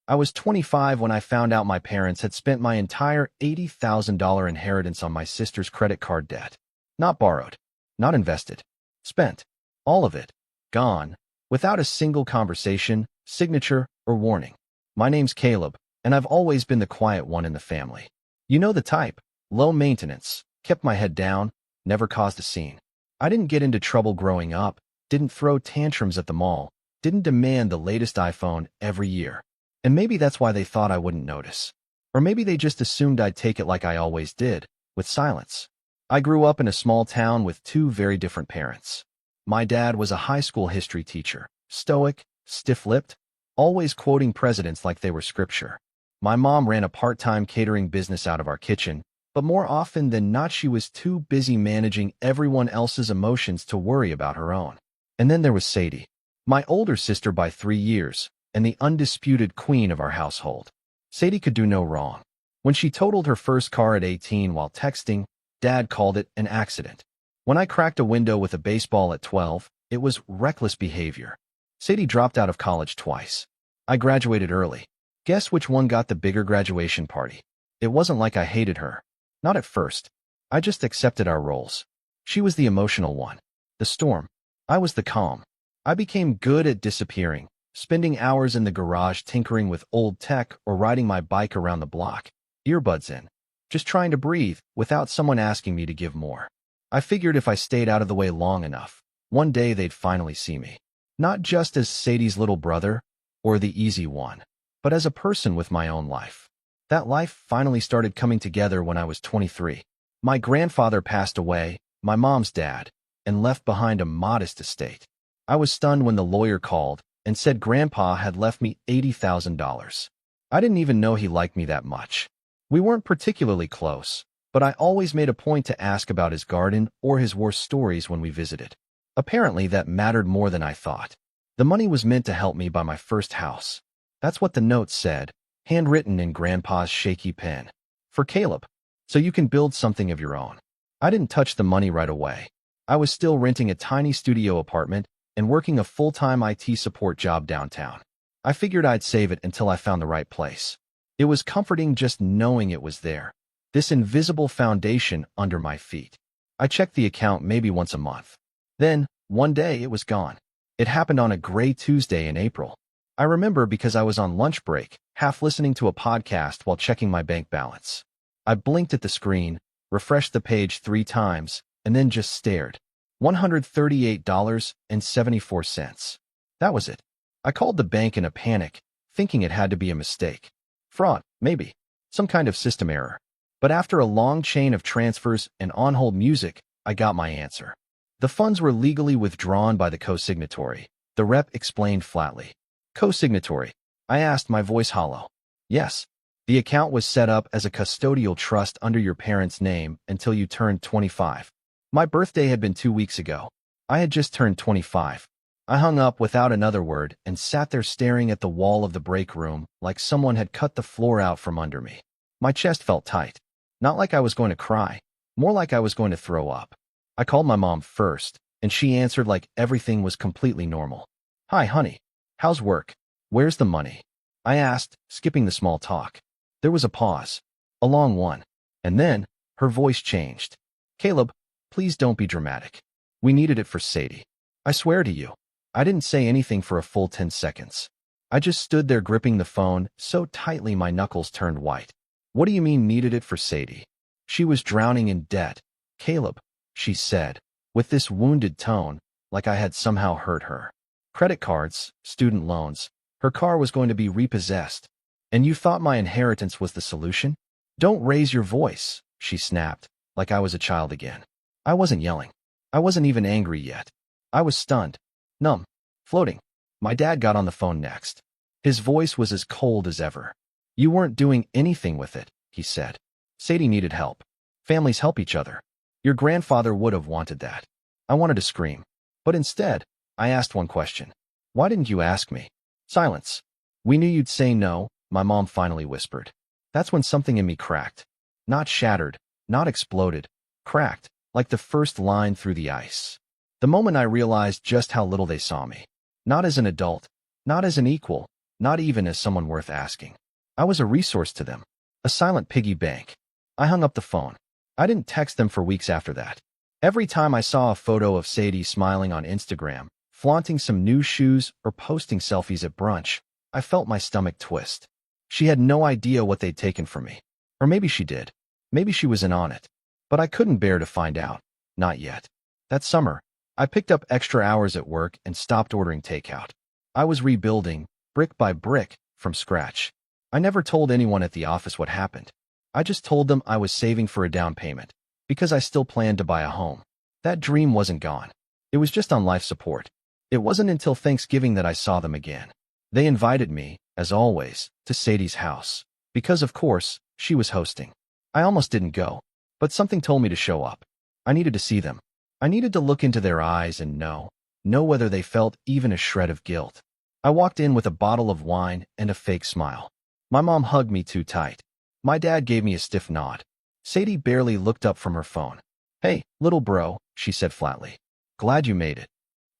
I was 25 when I found out my parents had spent my entire $80,000 inheritance on my sister's credit card debt. Not borrowed, not invested. Spent. All of it. Gone. Without a single conversation, signature, or warning. My name's Caleb, and I've always been the quiet one in the family. You know the type. Low maintenance. Kept my head down. Never caused a scene. I didn't get into trouble growing up. Didn't throw tantrums at the mall. Didn't demand the latest iPhone every year. And maybe that's why they thought I wouldn't notice. Or maybe they just assumed I'd take it like I always did, with silence. I grew up in a small town with two very different parents. My dad was a high school history teacher, stoic, stiff-lipped, always quoting presidents like they were scripture. My mom ran a part-time catering business out of our kitchen, but more often than not she was too busy managing everyone else's emotions to worry about her own. And then there was Sadie, my older sister by 3 years, and the undisputed queen of our household. Sadie could do no wrong. When she totaled her first car at 18 while texting, Dad called it an accident. When I cracked a window with a baseball at 12, it was reckless behavior. Sadie dropped out of college twice. I graduated early. Guess which one got the bigger graduation party? It wasn't like I hated her. Not at first. I just accepted our roles. She was the emotional one, the storm. I was the calm. I became good at disappearing, spending hours in the garage tinkering with old tech or riding my bike around the block, earbuds in, just trying to breathe without someone asking me to give more. I figured if I stayed out of the way long enough, one day they'd finally see me. Not just as Sadie's little brother, or the easy one, but as a person with my own life. That life finally started coming together when I was 23. My grandfather passed away, my mom's dad, and left behind a modest estate. I was stunned when the lawyer called and said Grandpa had left me $80,000. I didn't even know he liked me that much. We weren't particularly close, but I always made a point to ask about his garden or his war stories when we visited. Apparently, that mattered more than I thought. The money was meant to help me buy my first house. That's what the note said, handwritten in Grandpa's shaky pen. For Caleb, so you can build something of your own. I didn't touch the money right away. I was still renting a tiny studio apartment and working a full-time IT support job downtown. I figured I'd save it until I found the right place. It was comforting just knowing it was there, this invisible foundation under my feet. I checked the account maybe once a month. Then, one day, it was gone. It happened on a gray Tuesday in April. I remember because I was on lunch break, half listening to a podcast while checking my bank balance. I blinked at the screen, refreshed the page 3 times, and then just stared. $138.74. That was it. I called the bank in a panic, thinking it had to be a mistake. Fraud, maybe. Some kind of system error. But after a long chain of transfers and on-hold music, I got my answer. The funds were legally withdrawn by the co-signatory, the rep explained flatly. Co-signatory? I asked, my voice hollow. Yes. The account was set up as a custodial trust under your parents' name until you turned 25. My birthday had been 2 weeks ago. I had just turned 25. I hung up without another word and sat there staring at the wall of the break room like someone had cut the floor out from under me. My chest felt tight. Not like I was going to cry, more like I was going to throw up. I called my mom first, and she answered like everything was completely normal. Hi, honey. How's work? Where's the money? I asked, skipping the small talk. There was a pause. A long one. And then, her voice changed. Caleb, please don't be dramatic. We needed it for Sadie. I swear to you. I didn't say anything for a full 10 seconds. I just stood there gripping the phone so tightly my knuckles turned white. What do you mean needed it for Sadie? She was drowning in debt. Caleb, she said, with this wounded tone, like I had somehow hurt her. Credit cards, student loans, her car was going to be repossessed. And you thought my inheritance was the solution? Don't raise your voice, she snapped, like I was a child again. I wasn't yelling. I wasn't even angry yet. I was stunned, numb, floating. My dad got on the phone next. His voice was as cold as ever. You weren't doing anything with it, he said. Sadie needed help. Families help each other. Your grandfather would have wanted that. I wanted to scream. But instead, I asked one question. Why didn't you ask me? Silence. We knew you'd say no, my mom finally whispered. That's when something in me cracked. Not shattered, not exploded. Cracked, like the first line through the ice. The moment I realized just how little they saw me. Not as an adult, not as an equal, not even as someone worth asking. I was a resource to them, a silent piggy bank. I hung up the phone. I didn't text them for weeks after that. Every time I saw a photo of Sadie smiling on Instagram, flaunting some new shoes, or posting selfies at brunch, I felt my stomach twist. She had no idea what they'd taken from me. Or maybe she did. Maybe she was in on it. But I couldn't bear to find out. Not yet. That summer, I picked up extra hours at work and stopped ordering takeout. I was rebuilding, brick by brick, from scratch. I never told anyone at the office what happened. I just told them I was saving for a down payment, because I still planned to buy a home. That dream wasn't gone. It was just on life support. It wasn't until Thanksgiving that I saw them again. They invited me, as always, to Sadie's house. Because, of course, she was hosting. I almost didn't go, but something told me to show up. I needed to see them. I needed to look into their eyes and know whether they felt even a shred of guilt. I walked in with a bottle of wine and a fake smile. My mom hugged me too tight. My dad gave me a stiff nod. Sadie barely looked up from her phone. "Hey, little bro," she said flatly. "Glad you made it."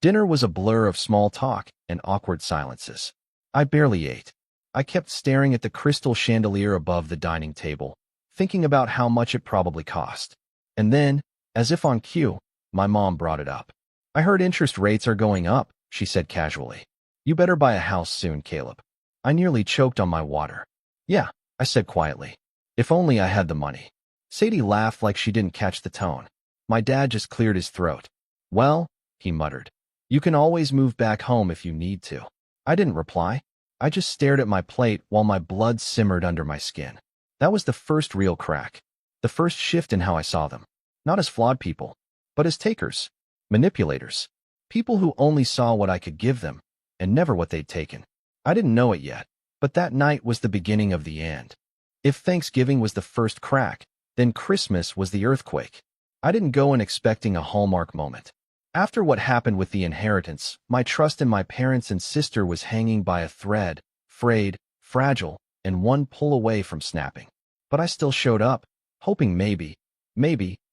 Dinner was a blur of small talk and awkward silences. I barely ate. I kept staring at the crystal chandelier above the dining table, thinking about how much it probably cost. And then, as if on cue, my mom brought it up. "I heard interest rates are going up," she said casually. "You better buy a house soon, Caleb." I nearly choked on my water. "Yeah," I said quietly. "If only I had the money." Sadie laughed like she didn't catch the tone. My dad just cleared his throat. "Well," he muttered, "you can always move back home if you need to." I didn't reply. I just stared at my plate while my blood simmered under my skin. That was the first real crack. The first shift in how I saw them. Not as flawed people, but as takers, manipulators, people who only saw what I could give them and never what they'd taken. I didn't know it yet, but that night was the beginning of the end. If Thanksgiving was the first crack, then Christmas was the earthquake. I didn't go in expecting a hallmark moment. After what happened with the inheritance, my trust in my parents and sister was hanging by a thread, frayed, fragile, and one pull away from snapping. But I still showed up, hoping maybe,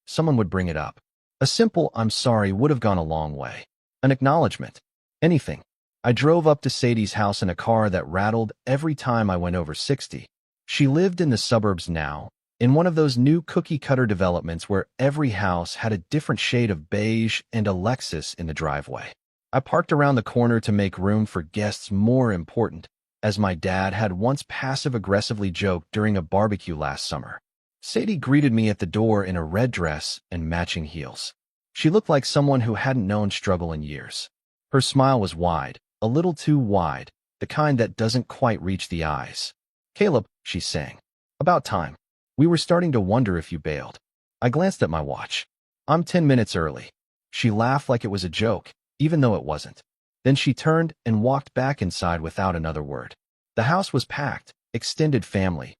someone would bring it up. A simple "I'm sorry" would have gone a long way. An acknowledgement. Anything. I drove up to Sadie's house in a car that rattled every time I went over 60. She lived in the suburbs now, in one of those new cookie-cutter developments where every house had a different shade of beige and a Lexus in the driveway. I parked around the corner to make room for guests more important, as my dad had once passive-aggressively joked during a barbecue last summer. Sadie greeted me at the door in a red dress and matching heels. She looked like someone who hadn't known struggle in years. Her smile was wide, a little too wide, the kind that doesn't quite reach the eyes. "Caleb," she sang. "About time. We were starting to wonder if you bailed." I glanced at my watch. "I'm 10 minutes early." She laughed like it was a joke, even though it wasn't. Then she turned and walked back inside without another word. The house was packed, extended family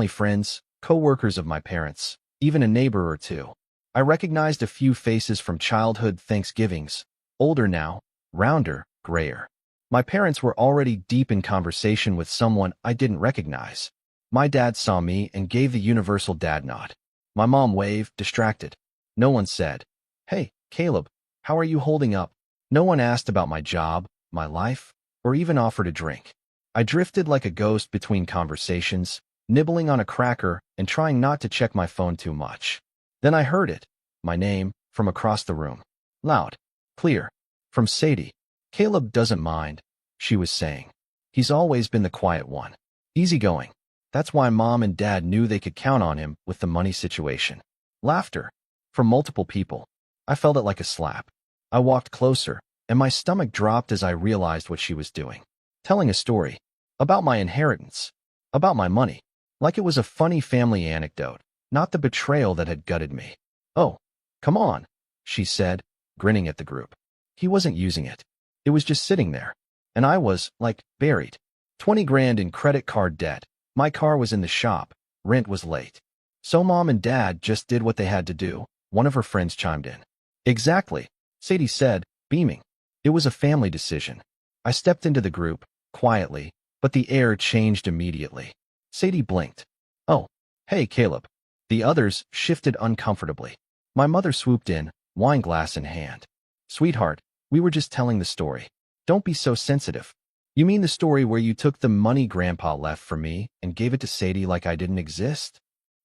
friends, co-workers of my parents, even a neighbor or two. I recognized a few faces from childhood Thanksgivings, older now, rounder, grayer. My parents were already deep in conversation with someone I didn't recognize. My dad saw me and gave the universal dad nod. My mom waved, distracted. No one said, "Hey, Caleb, how are you holding up?" No one asked about my job, my life, or even offered a drink. I drifted like a ghost between conversations, nibbling on a cracker and trying not to check my phone too much. Then I heard it, my name, from across the room. Loud, clear, from Sadie. "Caleb doesn't mind," she was saying. "He's always been the quiet one. Easygoing. That's why Mom and Dad knew they could count on him with the money situation." Laughter. From multiple people. I felt it like a slap. I walked closer, and my stomach dropped as I realized what she was doing. Telling a story. About my inheritance. About my money. Like it was a funny family anecdote, not the betrayal that had gutted me. "Oh, come on," she said, grinning at the group. He wasn't using it. It was just sitting there. And I was, like, buried. 20 grand in credit card debt. My car was in the shop. Rent was late. So Mom and Dad just did what they had to do, one of her friends chimed in. "Exactly," Sadie said, beaming. It was a family decision. I stepped into the group, quietly, but the air changed immediately. Sadie blinked. "Oh, hey, Caleb." The others shifted uncomfortably. My mother swooped in, wine glass in hand. "Sweetheart, we were just telling the story. Don't be so sensitive." You mean the story where you took the money Grandpa left for me and gave it to Sadie like I didn't exist?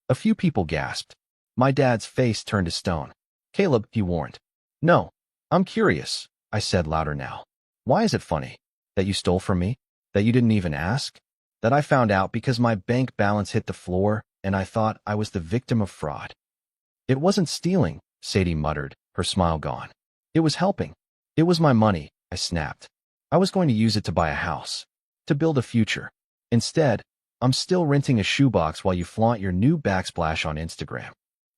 A few people gasped. My dad's face turned to stone. Caleb, he warned. No, I'm curious, I said louder now. Why is it funny? That you stole from me? That you didn't even ask? That I found out because my bank balance hit the floor and I thought I was the victim of fraud? It wasn't stealing, Sadie muttered, her smile gone. It was helping. It was my money, I snapped. I was going to use it to buy a house, to build a future. Instead, I'm still renting a shoebox while you flaunt your new backsplash on Instagram.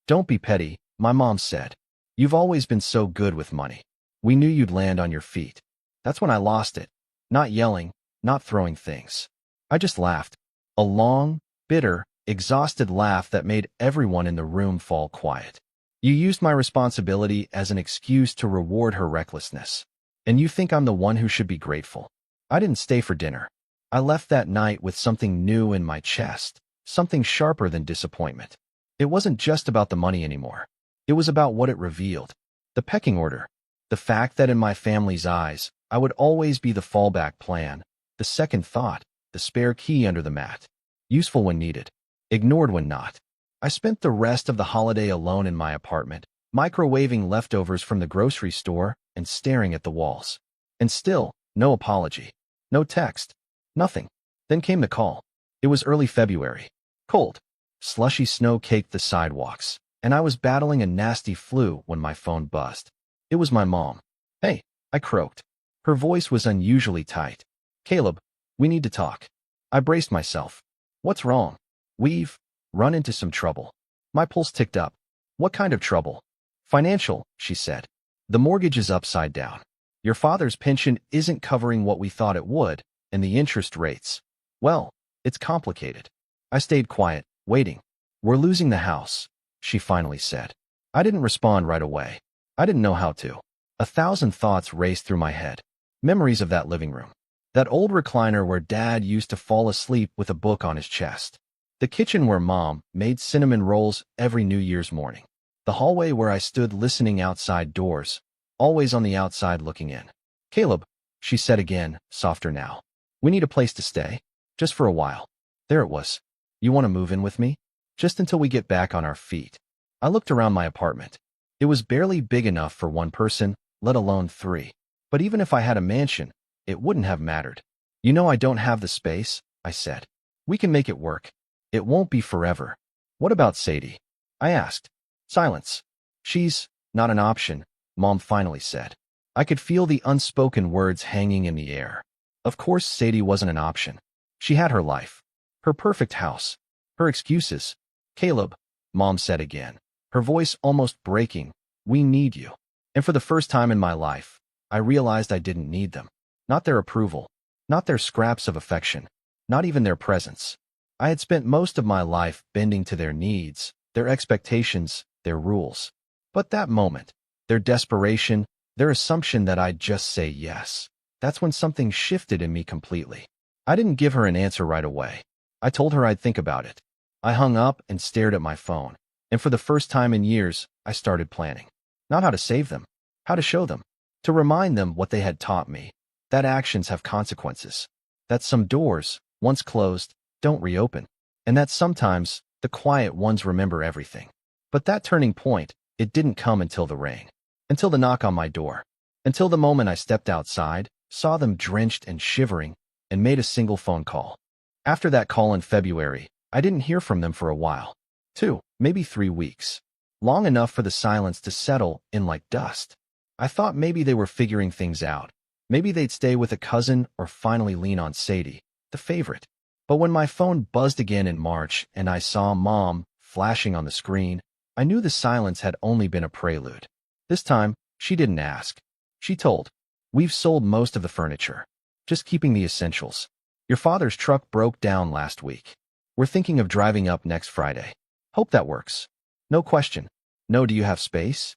Don't be petty, my mom said. You've always been so good with money. We knew you'd land on your feet. That's when I lost it. Not yelling, not throwing things. I just laughed. A long, bitter, exhausted laugh that made everyone in the room fall quiet. You used my responsibility as an excuse to reward her recklessness. And you think I'm the one who should be grateful. I didn't stay for dinner. I left that night with something new in my chest, something sharper than disappointment. It wasn't just about the money anymore. It was about what it revealed. The pecking order. The fact that in my family's eyes, I would always be the fallback plan, the second thought, the spare key under the mat. Useful when needed, ignored when not. I spent the rest of the holiday alone in my apartment, microwaving leftovers from the grocery store and staring at the walls. And still, no apology. No text. Nothing. Then came the call. It was early February. Cold. Slushy snow caked the sidewalks, and I was battling a nasty flu when my phone buzzed. It was my mom. Hey, I croaked. Her voice was unusually tight. Caleb, we need to talk. I braced myself. What's wrong? We've run into some trouble. My pulse ticked up. What kind of trouble? Financial, she said. The mortgage is upside down. Your father's pension isn't covering what we thought it would, and the interest rates. Well, it's complicated. I stayed quiet, waiting. We're losing the house, she finally said. I didn't respond right away. I didn't know how to. 1,000 thoughts raced through my head. Memories of that living room. That old recliner where Dad used to fall asleep with a book on his chest. The kitchen where Mom made cinnamon rolls every New Year's morning. The hallway where I stood listening outside doors, always on the outside looking in. Caleb, she said again, softer now. We need a place to stay. Just for a while. There it was. You want to move in with me? Just until we get back on our feet. I looked around my apartment. It was barely big enough for one person, let alone 3. But even if I had a mansion, it wouldn't have mattered. You know I don't have the space, I said. We can make it work. It won't be forever. What about Sadie? I asked. Silence. She's not an option, Mom finally said. I could feel the unspoken words hanging in the air. Of course Sadie wasn't an option. She had her life. Her perfect house. Her excuses. Caleb, Mom said again, her voice almost breaking. We need you. And for the first time in my life, I realized I didn't need them. Not their approval. Not their scraps of affection. Not even their presence. I had spent most of my life bending to their needs, their expectations, their rules. But that moment, their desperation, their assumption that I'd just say yes, that's when something shifted in me completely. I didn't give her an answer right away. I told her I'd think about it. I hung up and stared at my phone. And for the first time in years, I started planning. Not how to save them, how to show them. To remind them what they had taught me. That actions have consequences. That some doors, once closed, don't reopen. And that sometimes, the quiet ones remember everything. But that turning point, it didn't come until the rain. Until the knock on my door. Until the moment I stepped outside, saw them drenched and shivering, and made a single phone call. After that call in February, I didn't hear from them for a while. 2, maybe 3 weeks. Long enough for the silence to settle in like dust. I thought maybe they were figuring things out. Maybe they'd stay with a cousin or finally lean on Sadie, the favorite. But when my phone buzzed again in March and I saw Mom flashing on the screen, I knew the silence had only been a prelude. This time, she didn't ask. She told, we've sold most of the furniture. Just keeping the essentials. Your father's truck broke down last week. We're thinking of driving up next Friday. Hope that works. No question. No, do you have space?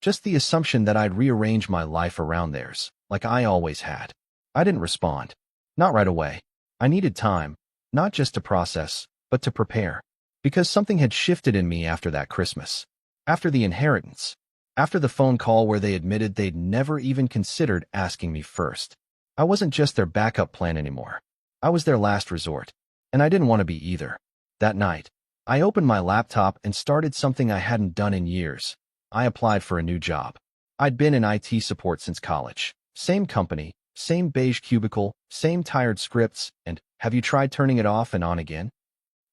Just the assumption that I'd rearrange my life around theirs, like I always had. I didn't respond. Not right away. I needed time, not just to process, but to prepare. Because something had shifted in me after that Christmas. After the inheritance. After the phone call where they admitted they'd never even considered asking me first. I wasn't just their backup plan anymore. I was their last resort. And I didn't want to be either. That night, I opened my laptop and started something I hadn't done in years. I applied for a new job. I'd been in IT support since college. Same company, same beige cubicle, same tired scripts, and have you tried turning it off and on again?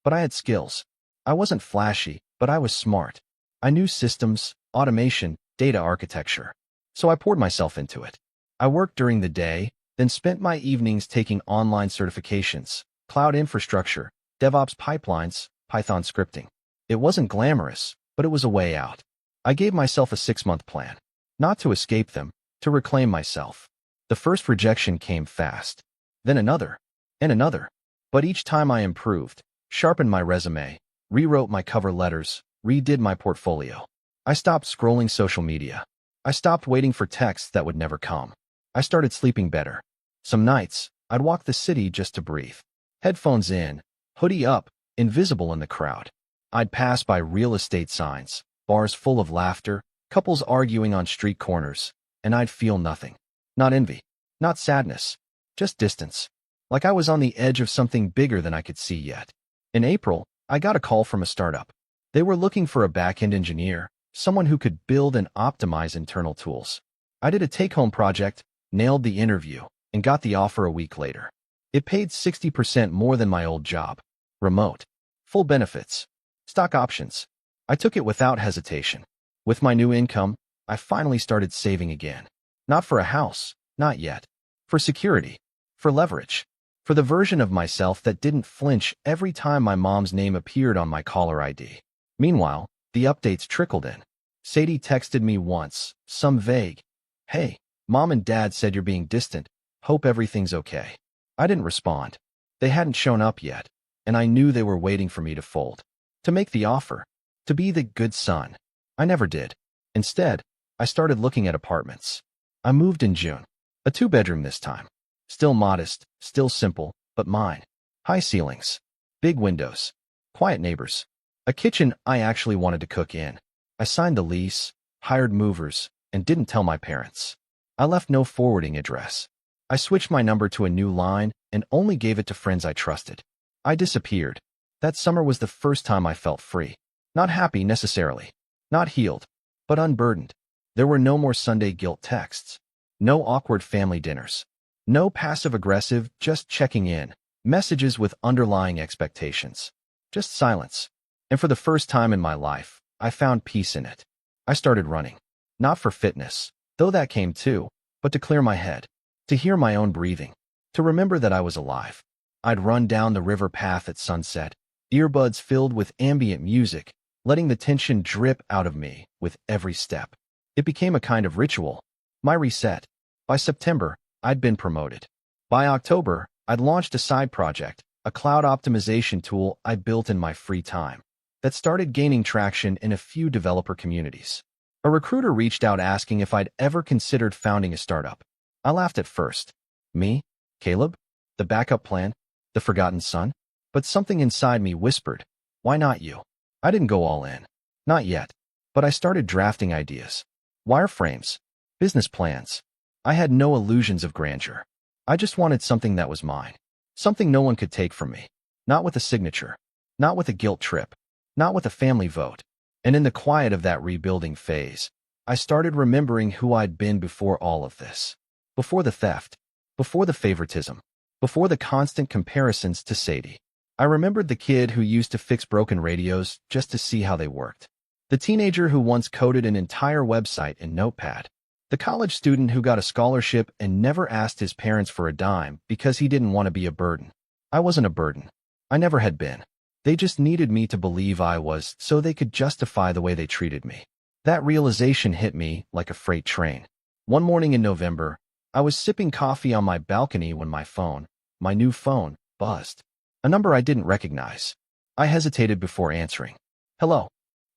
But I had skills. I wasn't flashy, but I was smart. I knew systems, automation, data architecture. So I poured myself into it. I worked during the day, then spent my evenings taking online certifications, cloud infrastructure, DevOps pipelines, Python scripting. It wasn't glamorous, but it was a way out. I gave myself a 6-month plan. Not to escape them, to reclaim myself. The first rejection came fast. Then another, and another. But each time I improved, sharpened my resume, rewrote my cover letters, redid my portfolio. I stopped scrolling social media. I stopped waiting for texts that would never come. I started sleeping better. Some nights, I'd walk the city just to breathe. Headphones in, hoodie up, invisible in the crowd. I'd pass by real estate signs, bars full of laughter, couples arguing on street corners, and I'd feel nothing. Not envy, not sadness, just distance. Like I was on the edge of something bigger than I could see yet. In April, I got a call from a startup. They were looking for a back-end engineer, someone who could build and optimize internal tools. I did a take-home project, nailed the interview, and got the offer a week later. It paid 60% more than my old job. Remote. Full benefits. Stock options. I took it without hesitation. With my new income, I finally started saving again. Not for a house, not yet. For security. For leverage. For the version of myself that didn't flinch every time my mom's name appeared on my caller ID. Meanwhile, the updates trickled in. Sadie texted me once, some vague, "Hey, Mom and Dad said you're being distant. Hope everything's okay." I didn't respond. They hadn't shown up yet, and I knew they were waiting for me to fold. To make the offer. To be the good son. I never did. Instead, I started looking at apartments. I moved in June. A 2-bedroom this time. Still modest, still simple, but mine. High ceilings. Big windows. Quiet neighbors. A kitchen I actually wanted to cook in. I signed the lease, hired movers, and didn't tell my parents. I left no forwarding address. I switched my number to a new line and only gave it to friends I trusted. I disappeared. That summer was the first time I felt free. Not happy necessarily. Not healed, but unburdened. There were no more Sunday guilt texts. No awkward family dinners. No passive-aggressive, just checking in, messages with underlying expectations. Just silence. And for the first time in my life, I found peace in it. I started running. Not for fitness, though that came too, but to clear my head. To hear my own breathing. To remember that I was alive. I'd run down the river path at sunset, earbuds filled with ambient music, letting the tension drip out of me with every step. It became a kind of ritual. My reset. By September, I'd been promoted. By October, I'd launched a side project, a cloud optimization tool I built in my free time, that started gaining traction in a few developer communities. A recruiter reached out asking if I'd ever considered founding a startup. I laughed at first. Me? Caleb? The backup plan? The forgotten son? But something inside me whispered, why not you? I didn't go all in. Not yet. But I started drafting ideas. Wireframes. Business plans. I had no illusions of grandeur. I just wanted something that was mine. Something no one could take from me. Not with a signature. Not with a guilt trip. Not with a family vote. And in the quiet of that rebuilding phase, I started remembering who I'd been before all of this. Before the theft. Before the favoritism. Before the constant comparisons to Sadie. I remembered the kid who used to fix broken radios just to see how they worked. The teenager who once coded an entire website in Notepad. The college student who got a scholarship and never asked his parents for a dime because he didn't want to be a burden. I wasn't a burden. I never had been. They just needed me to believe I was so they could justify the way they treated me. That realization hit me like a freight train. One morning in November, I was sipping coffee on my balcony when my new phone, buzzed. A number I didn't recognize. I hesitated before answering. Hello.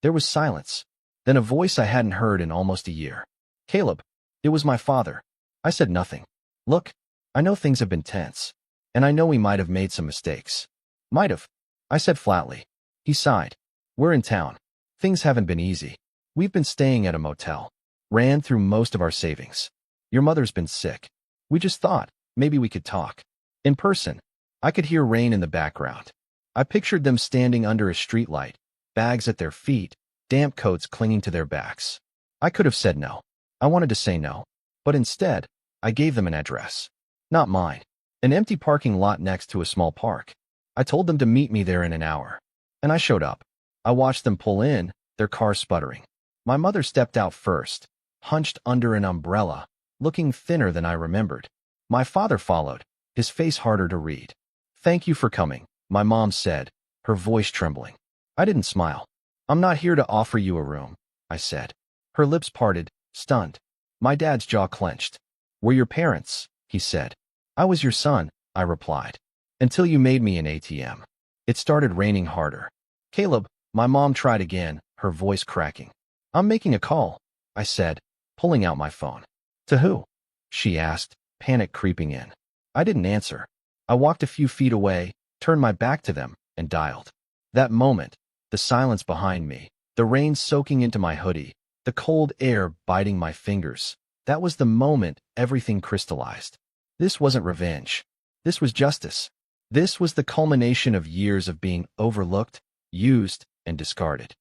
There was silence. Then a voice I hadn't heard in almost a year. Caleb. It was my father. I said nothing. Look, I know things have been tense. And I know we might have made some mistakes. Might have. I said flatly. He sighed. We're in town. Things haven't been easy. We've been staying at a motel. Ran through most of our savings. Your mother's been sick. We just thought. Maybe we could talk. In person. I could hear rain in the background. I pictured them standing under a streetlight, bags at their feet, damp coats clinging to their backs. I could have said no. I wanted to say no. But instead, I gave them an address. Not mine. An empty parking lot next to a small park. I told them to meet me there in an hour. And I showed up. I watched them pull in, their car sputtering. My mother stepped out first, hunched under an umbrella, looking thinner than I remembered. My father followed, his face harder to read. "Thank you for coming," my mom said, her voice trembling. I didn't smile. "I'm not here to offer you a room," I said. Her lips parted, stunned. My dad's jaw clenched. "We're your parents," he said. "I was your son," I replied. "Until you made me an ATM." It started raining harder. "Caleb," my mom tried again, her voice cracking. "I'm making a call," I said, pulling out my phone. "To who?" she asked, panic creeping in. I didn't answer. I walked a few feet away, turned my back to them, and dialed. That moment, the silence behind me, the rain soaking into my hoodie, the cold air biting my fingers, that was the moment everything crystallized. This wasn't revenge. This was justice. This was the culmination of years of being overlooked, used, and discarded.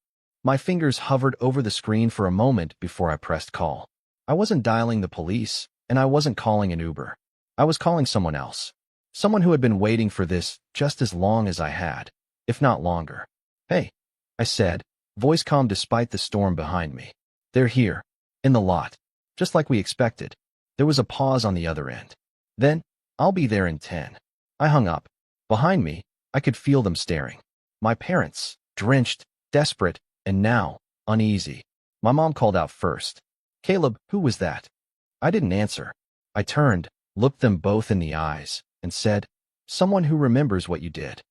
My fingers hovered over the screen for a moment before I pressed call. I wasn't dialing the police, and I wasn't calling an Uber. I was calling someone else. Someone who had been waiting for this just as long as I had, if not longer. "Hey," I said, voice calm despite the storm behind me. "They're here. In the lot. Just like we expected." There was a pause on the other end. Then, "I'll be there in 10. I hung up. Behind me, I could feel them staring. My parents, drenched, desperate, and now, uneasy. My mom called out first. "Caleb, who was that?" I didn't answer. I turned, looked them both in the eyes, and said, "Someone who remembers what you did."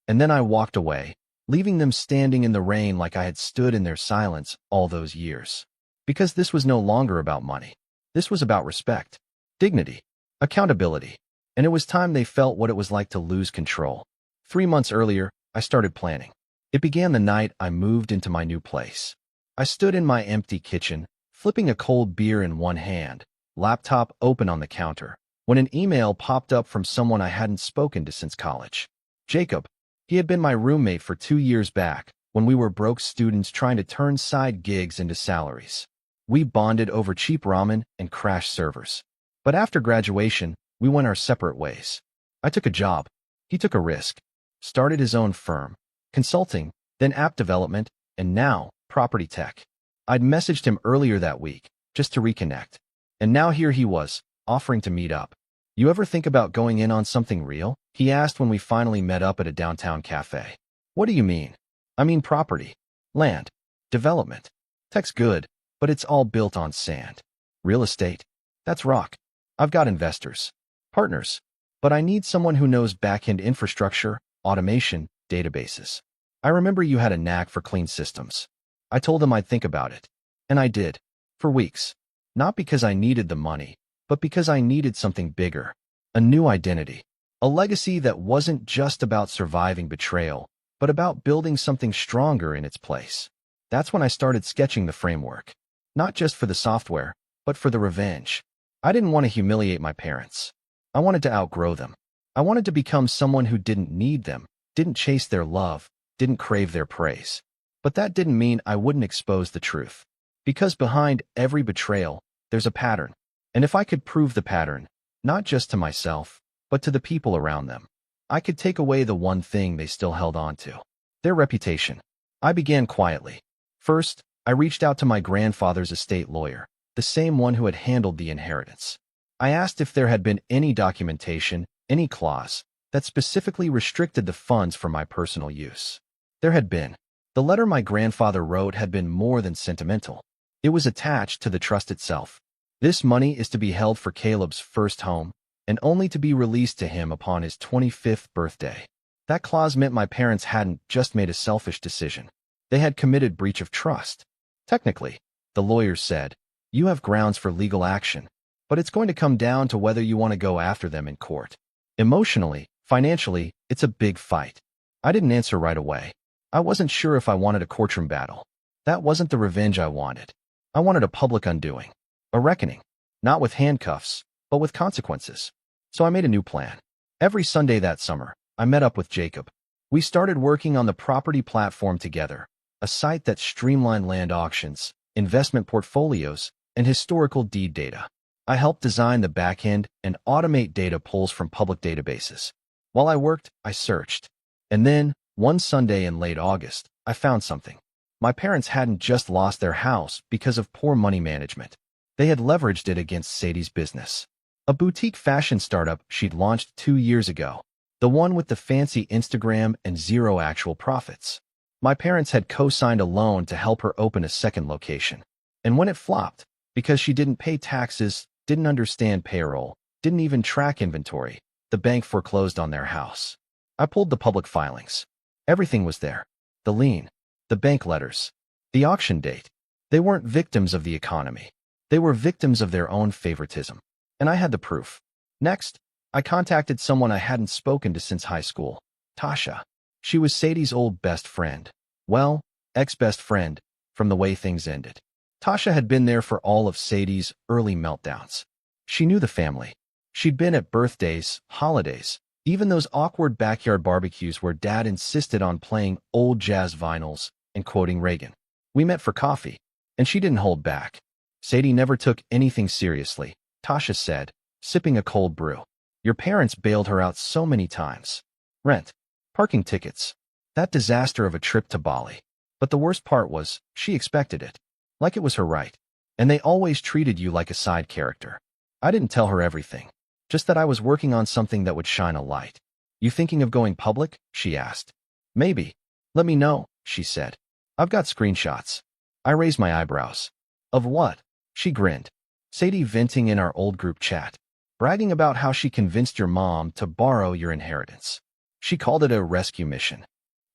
And then I walked away, leaving them standing in the rain like I had stood in their silence all those years. Because this was no longer about money. This was about respect, dignity, accountability, and it was time they felt what it was like to lose control. 3 months earlier, I started planning. It began the night I moved into my new place. I stood in my empty kitchen, flipping a cold beer in one hand, laptop open on the counter, when an email popped up from someone I hadn't spoken to since college. Jacob. He had been my roommate for 2 years back, when we were broke students trying to turn side gigs into salaries. We bonded over cheap ramen and crash servers. But after graduation, we went our separate ways. I took a job. He took a risk. Started his own firm. Consulting, then app development, and now, property tech. I'd messaged him earlier that week, just to reconnect. And now here he was, offering to meet up. "You ever think about going in on something real?" he asked when we finally met up at a downtown cafe. "What do you mean?" "I mean property. Land. Development. Tech's good, but it's all built on sand. Real estate. That's rock. I've got investors. Partners. But I need someone who knows back-end infrastructure, automation, databases. I remember you had a knack for clean systems." I told him I'd think about it. And I did. For weeks. Not because I needed the money, but because I needed something bigger. A new identity. A legacy that wasn't just about surviving betrayal, but about building something stronger in its place. That's when I started sketching the framework. Not just for the software, but for the revenge. I didn't want to humiliate my parents. I wanted to outgrow them. I wanted to become someone who didn't need them, didn't chase their love, didn't crave their praise. But that didn't mean I wouldn't expose the truth. Because behind every betrayal, there's a pattern. And if I could prove the pattern, not just to myself, but to the people around them, I could take away the one thing they still held on to. Their reputation. I began quietly. First, I reached out to my grandfather's estate lawyer, the same one who had handled the inheritance. I asked if there had been any documentation, any clause, that specifically restricted the funds for my personal use. There had been. The letter my grandfather wrote had been more than sentimental. It was attached to the trust itself. "This money is to be held for Caleb's first home, and only to be released to him upon his 25th birthday." That clause meant my parents hadn't just made a selfish decision. They had committed breach of trust. Technically, the lawyers said, "You have grounds for legal action, but it's going to come down to whether you want to go after them in court." Emotionally, financially, it's a big fight. I didn't answer right away. I wasn't sure if I wanted a courtroom battle. That wasn't the revenge I wanted. I wanted a public undoing. A reckoning. Not with handcuffs, but with consequences. So I made a new plan. Every Sunday that summer, I met up with Jacob. We started working on the property platform together, a site that streamlined land auctions, investment portfolios, and historical deed data. I helped design the backend and automate data pulls from public databases. While I worked, I searched. And then, one Sunday in late August, I found something. My parents hadn't just lost their house because of poor money management. They had leveraged it against Sadie's business, a boutique fashion startup she'd launched 2 years ago, the one with the fancy Instagram and zero actual profits. My parents had co-signed a loan to help her open a second location. And when it flopped, because she didn't pay taxes, didn't understand payroll, didn't even track inventory, the bank foreclosed on their house. I pulled the public filings. Everything was there. The lien, the bank letters, the auction date. They weren't victims of the economy. They were victims of their own favoritism. And I had the proof. Next, I contacted someone I hadn't spoken to since high school, Tasha. She was Sadie's old best friend. Well, ex-best friend, from the way things ended. Tasha had been there for all of Sadie's early meltdowns. She knew the family. She'd been at birthdays, holidays, even those awkward backyard barbecues where Dad insisted on playing old jazz vinyls and quoting Reagan. We met for coffee, and she didn't hold back. Sadie never took anything seriously, Tasha said, sipping a cold brew. Your parents bailed her out so many times. Rent, parking tickets, that disaster of a trip to Bali. But the worst part was, she expected it. Like it was her right. And they always treated you like a side character. I didn't tell her everything. Just that I was working on something that would shine a light. You thinking of going public? She asked. Maybe. Let me know, she said. I've got screenshots. I raised my eyebrows. Of what? She grinned. Sadie venting in our old group chat, bragging about how she convinced your mom to borrow your inheritance. She called it a rescue mission.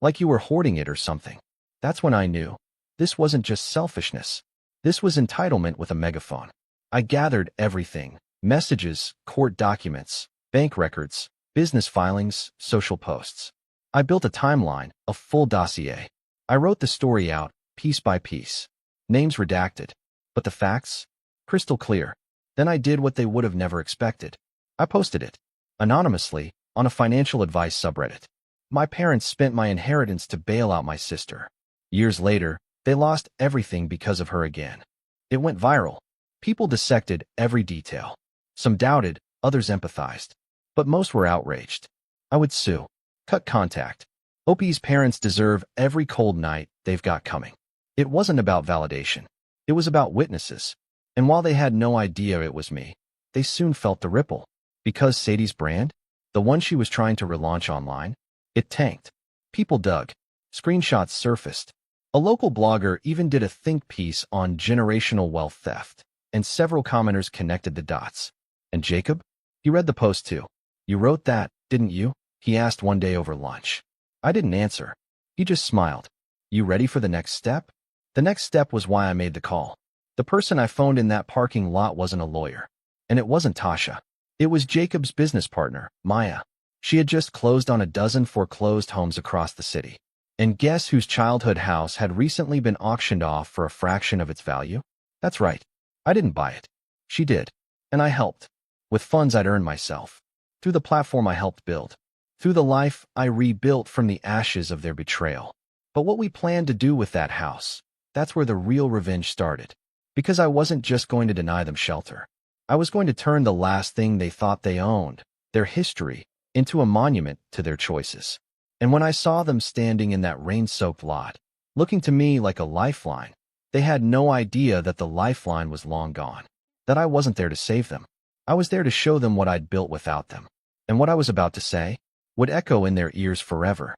Like you were hoarding it or something. That's when I knew. This wasn't just selfishness. This was entitlement with a megaphone. I gathered everything. Messages, court documents, bank records, business filings, social posts. I built a timeline, a full dossier. I wrote the story out, piece by piece. Names redacted. But the facts? Crystal clear. Then I did what they would have never expected. I posted it. Anonymously, on a financial advice subreddit. My parents spent my inheritance to bail out my sister. Years later, they lost everything because of her again. It went viral. People dissected every detail. Some doubted, others empathized. But most were outraged. I would sue. Cut contact. Opie's parents deserve every cold night they've got coming. It wasn't about validation. It was about witnesses. And while they had no idea it was me, they soon felt the ripple. Because Sadie's brand, the one she was trying to relaunch online, it tanked. People dug. Screenshots surfaced. A local blogger even did a think piece on generational wealth theft, and several commenters connected the dots. And Jacob? He read the post too. You wrote that, didn't you? He asked one day over lunch. I didn't answer. He just smiled. You ready for the next step? The next step was why I made the call. The person I phoned in that parking lot wasn't a lawyer. And it wasn't Tasha. It was Jacob's business partner, Maya. She had just closed on a dozen foreclosed homes across the city. And guess whose childhood house had recently been auctioned off for a fraction of its value? That's right. I didn't buy it. She did. And I helped. With funds I'd earned myself. Through the platform I helped build. Through the life I rebuilt from the ashes of their betrayal. But what we planned to do with that house, that's where the real revenge started. Because I wasn't just going to deny them shelter. I was going to turn the last thing they thought they owned, their history, into a monument to their choices. And when I saw them standing in that rain-soaked lot, looking to me like a lifeline, they had no idea that the lifeline was long gone. That I wasn't there to save them. I was there to show them what I'd built without them. And what I was about to say would echo in their ears forever.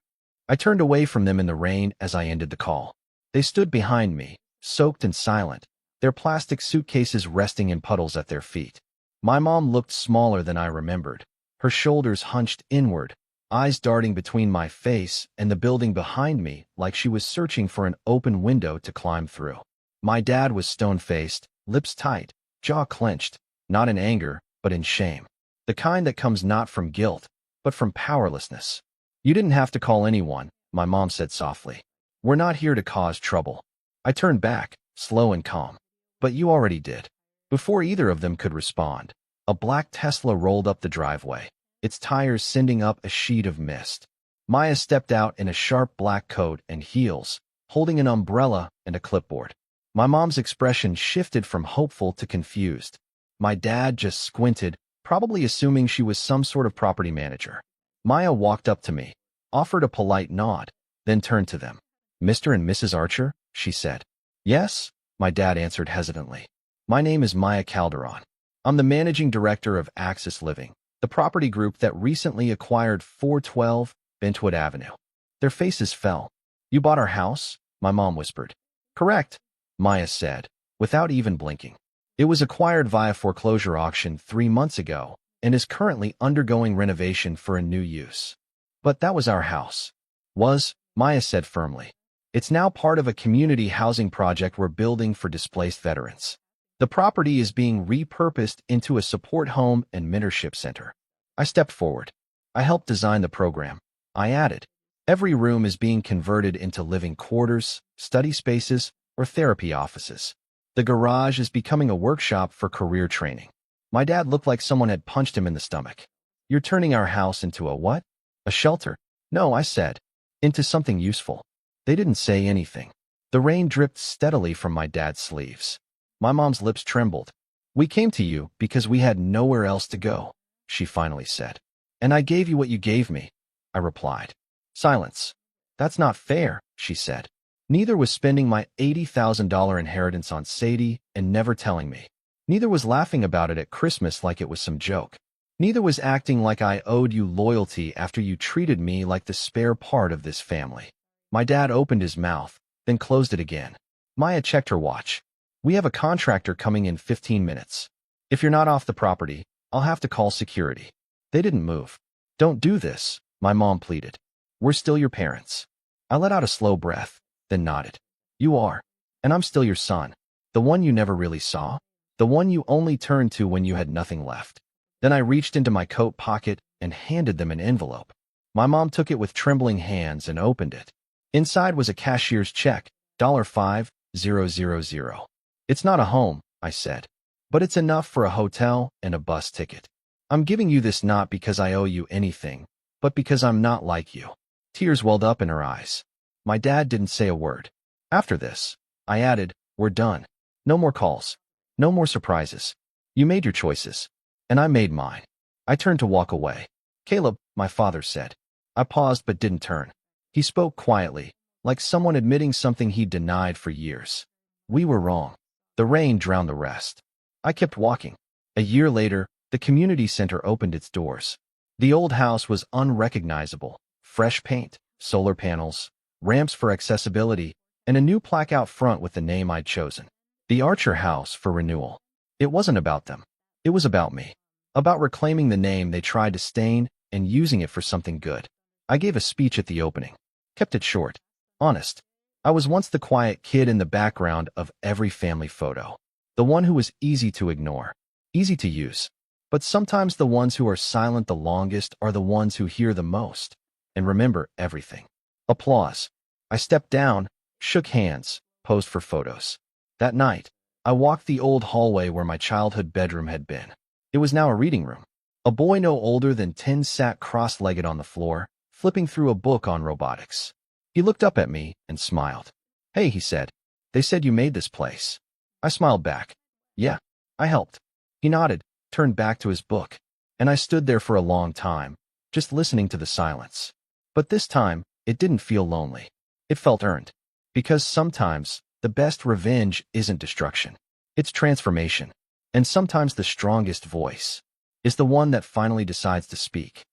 I turned away from them in the rain as I ended the call. They stood behind me, soaked and silent, their plastic suitcases resting in puddles at their feet. My mom looked smaller than I remembered, her shoulders hunched inward, eyes darting between my face and the building behind me like she was searching for an open window to climb through. My dad was stone-faced, lips tight, jaw clenched, not in anger, but in shame. The kind that comes not from guilt, but from powerlessness. You didn't have to call anyone, my mom said softly. We're not here to cause trouble. I turned back, slow and calm. But you already did. Before either of them could respond, A black Tesla rolled up the driveway, its tires sending up a sheet of mist. Maya stepped out in a sharp black coat and heels, holding an umbrella and a clipboard. My mom's expression shifted from hopeful to confused. My dad just squinted, probably assuming she was some sort of property manager. Maya walked up to me, offered a polite nod, then turned to them. "Mr. and Mrs. Archer?" she said. "Yes," my dad answered hesitantly. "My name is Maya Calderon. I'm the managing director of Axis Living, the property group that recently acquired 412 Bentwood Avenue." Their faces fell. "You bought our house?" my mom whispered. "Correct," Maya said, without even blinking. "It was acquired via foreclosure auction 3 months ago and is currently undergoing renovation for a new use." "But that was our house." "Was," Maya said firmly. "It's now part of a community housing project we're building for displaced veterans. The property is being repurposed into a support home and mentorship center." I stepped forward. "I helped design the program," I added. "Every room is being converted into living quarters, study spaces, or therapy offices. The garage is becoming a workshop for career training." My dad looked like someone had punched him in the stomach. "You're turning our house into a what?" "A shelter." "No," I said. "Into something useful." They didn't say anything. The rain dripped steadily from my dad's sleeves. My mom's lips trembled. "We came to you because we had nowhere else to go," she finally said. "And I gave you what you gave me," I replied. Silence. "That's not fair," she said. "Neither was spending my $80,000 inheritance on Sadie and never telling me. Neither was laughing about it at Christmas like it was some joke. Neither was acting like I owed you loyalty after you treated me like the spare part of this family." My dad opened his mouth, then closed it again. Maya checked her watch. "We have a contractor coming in 15 minutes. If you're not off the property, I'll have to call security." They didn't move. "Don't do this," my mom pleaded. "We're still your parents." I let out a slow breath, then nodded. "You are. And I'm still your son. The one you never really saw. The one you only turned to when you had nothing left." Then I reached into my coat pocket and handed them an envelope. My mom took it with trembling hands and opened it. Inside was a cashier's check, $5,000. "It's not a home," I said, "but it's enough for a hotel and a bus ticket. I'm giving you this not because I owe you anything, but because I'm not like you." Tears welled up in her eyes. My dad didn't say a word. "After this," I added, "we're done. No more calls. No more surprises. You made your choices, and I made mine." I turned to walk away. "Caleb," my father said. I paused but didn't turn. He spoke quietly, like someone admitting something he'd denied for years. "We were wrong." The rain drowned the rest. I kept walking. A year later, the community center opened its doors. The old house was unrecognizable. Fresh paint, solar panels, ramps for accessibility, and a new plaque out front with the name I'd chosen. The Archer House for renewal. It wasn't about them. It was about me. About reclaiming the name they tried to stain and using it for something good. I gave a speech at the opening. Kept it short. Honest. I was once the quiet kid in the background of every family photo. The one who was easy to ignore. Easy to use. But sometimes the ones who are silent the longest are the ones who hear the most and remember everything. Applause. I stepped down, shook hands, posed for photos. That night, I walked the old hallway where my childhood bedroom had been. It was now a reading room. A boy no older than 10 sat cross-legged on the floor, flipping through a book on robotics. He looked up at me and smiled. "Hey," he said. "They said you made this place." I smiled back. "Yeah, I helped." He nodded, turned back to his book, and I stood there for a long time, just listening to the silence. But this time, it didn't feel lonely. It felt earned. Because sometimes, the best revenge isn't destruction. It's transformation. And sometimes the strongest voice is the one that finally decides to speak.